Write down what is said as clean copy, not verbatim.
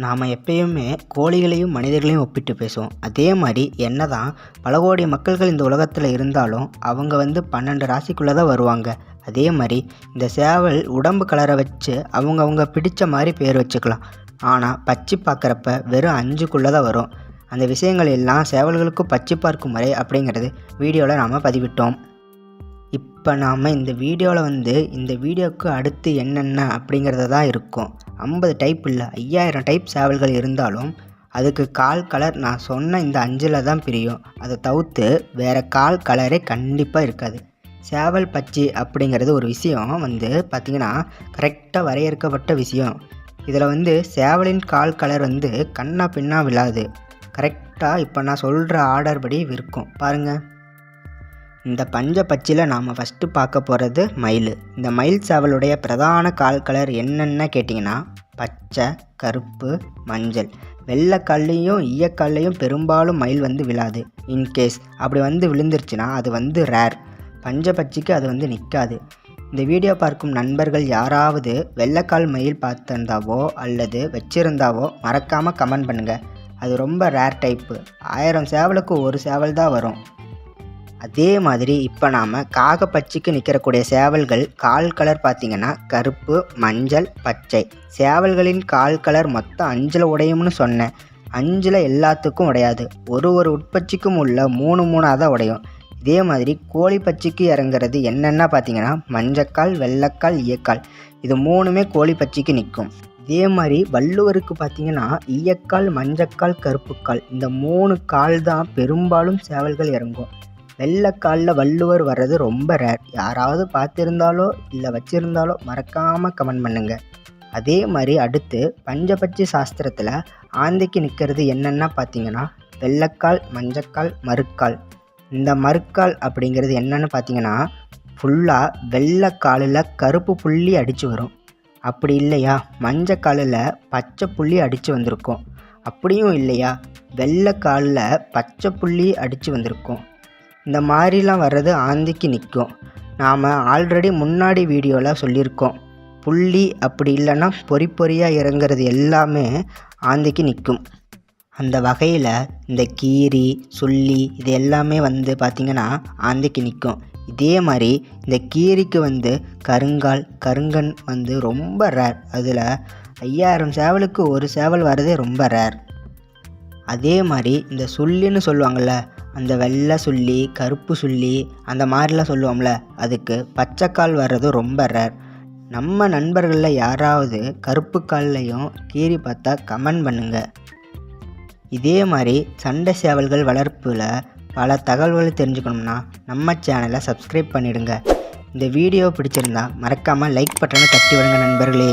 நாம் எப்பயுமே கோழிகளையும் மனிதர்களையும் ஒப்பிட்டு பேசுவோம். அதே மாதிரி என்னதான் பல கோடி மக்கள்கள் இந்த உலகத்தில் இருந்தாலும் அவங்க 12 ராசிக்குள்ளே தான் வருவாங்க. அதே மாதிரி இந்த சேவல் உடம்பு கலரை வச்சு அவங்க பிடிச்ச மாதிரி பேர் வச்சுக்கலாம். ஆனால் பச்சி பார்க்குறப்ப வெறும் 5க்குள்ளே தான் வரும். அந்த விஷயங்கள் எல்லாம் சேவல்களுக்கு பச்சி பார்க்கும் முறை அப்படிங்கிறது வீடியோவில் நாம் பதிவிட்டோம். இப்போ நாம் இந்த வீடியோவில் இந்த வீடியோவுக்கு அடுத்து என்னென்ன அப்படிங்கிறத தான் இருக்கும். 50 டைப் இல்லை 5000 டைப் சேவல்கள் இருந்தாலும் அதுக்கு கால் கலர் நான் சொன்ன இந்த 5ல் தான் பிரியும். அதை தவிர்த்து வேறு கால் கலரே கண்டிப்பாக இருக்காது. சேவல் பச்சி அப்படிங்கிறது ஒரு விஷயம் பார்த்திங்கன்னா கரெக்டாக வரையறுக்கப்பட்ட விஷயம். இதில் சேவலின் கால் கலர் கண்ணா பின்னா விழாது. கரெக்டாக இப்போ நான் சொல்கிற ஆர்டர் படி இருக்கும். பாருங்கள், இந்த பஞ்ச பச்சியில் நாம் ஃபஸ்ட்டு பார்க்க போகிறது மயில். இந்த மயில் சேவலுடைய பிரதான கால் கலர் என்னென்ன கேட்டிங்கன்னா பச்சை, கருப்பு, மஞ்சள். வெள்ளைக்கால்லையும் ஈயக்கால்லையும் பெரும்பாலும் மயில் விழாது. இன்கேஸ் அப்படி விழுந்துருச்சுன்னா அது ரேர். பஞ்ச பச்சிக்கு அது நிற்காது. இந்த வீடியோ பார்க்கும் நண்பர்கள் யாராவது வெள்ளைக்கால் மயில் பார்த்துருந்தாவோ அல்லது வச்சுருந்தாவோ மறக்காமல் கமெண்ட் பண்ணுங்கள். அது ரொம்ப ரேர் டைப்பு. 1000 சேவலுக்கு ஒரு சேவல் தான் வரும். அதே மாதிரி இப்போ நாம் காகப்பச்சிக்கு நிற்கக்கூடிய சேவல்கள் கால் கலர் பார்த்திங்கன்னா கருப்பு, மஞ்சள், பச்சை. சேவல்களின் கால் கலர் மொத்தம் 5ல் உடையும்னு சொன்னேன். 5ல் எல்லாத்துக்கும் உடையாது. ஒரு உட்பச்சிக்கும் உள்ள 3 தான் உடையும். இதே மாதிரி கோழி பச்சிக்கு இறங்குறது என்னென்னா பார்த்திங்கன்னா மஞ்சக்கால், வெள்ளைக்கால், ஈயக்கால். இது 3மே கோழி பச்சிக்கு நிற்கும். இதே மாதிரி வள்ளுவருக்கு பார்த்திங்கன்னா ஈயக்கால், மஞ்சக்கால், கருப்புக்கால். இந்த 3 கால் தான் பெரும்பாலும் சேவல்கள் இறங்கும். வெள்ளைக்காலில் வள்ளுவர் வர்றது ரொம்ப ரேர். யாராவது பார்த்துருந்தாலோ இல்லை வச்சுருந்தாலோ மறக்காமல் கமெண்ட் பண்ணுங்கள். அதே மாதிரி அடுத்து பஞ்சபட்சி சாஸ்திரத்தில் ஆந்தைக்கு நிற்கிறது என்னென்னா பார்த்திங்கன்னா வெள்ளைக்கால், மஞ்சக்கால், மறுக்கால். இந்த மறுக்கால் அப்படிங்கிறது என்னென்னு பார்த்திங்கன்னா ஃபுல்லாக வெள்ளைக்காலில் கருப்பு புள்ளி அடித்து வரும். அப்படி இல்லையா மஞ்சக்காலில் பச்சை புள்ளி அடித்து வந்திருக்கும். அப்படியும் இல்லையா வெள்ளைக்காலில் பச்சை புள்ளி அடித்து வந்திருக்கும். இந்த மாதிரிலாம் வர்றது ஆந்தைக்கு நிற்கும். நாம் ஆல்ரெடி முன்னாடி வீடியோவில் சொல்லியிருக்கோம். புள்ளி அப்படி இல்லைன்னா பொறியாக இறங்குறது எல்லாமே ஆந்தைக்கு நிற்கும். அந்த வகையில் இந்த கீரி, சுள்ளி இது எல்லாமே பார்த்திங்கன்னா ஆந்தைக்கு நிற்கும். இதே மாதிரி இந்த கீரிக்கு கருங்கால், கருங்கன் ரொம்ப ரேர். அதில் 5000 சேவலுக்கு ஒரு சேவல் வர்றதே ரொம்ப ரேர். அதே மாதிரி இந்த சுள்ளின்னு சொல்லுவாங்கள்ல, அந்த வெள்ளை சுள்ளி, கருப்பு சுள்ளி அந்த மாதிரிலாம் சொல்லுவோம்ல, அதுக்கு பச்சைக்கால் வர்றது ரொம்ப ரேர். நம்ம நண்பர்களில் யாராவது கருப்பு கால்லையும் கீரி பார்த்தா கமெண்ட் பண்ணுங்கள். இதே மாதிரி சண்டை சேவல்கள் வளர்ப்பில் பல தகவல்களை தெரிஞ்சுக்கணும்னா நம்ம சேனலை சப்ஸ்கிரைப் பண்ணிவிடுங்க. இந்த வீடியோ பிடிச்சிருந்தா மறக்காமல் லைக் பட்டனை தட்டி விடுங்க நண்பர்களே.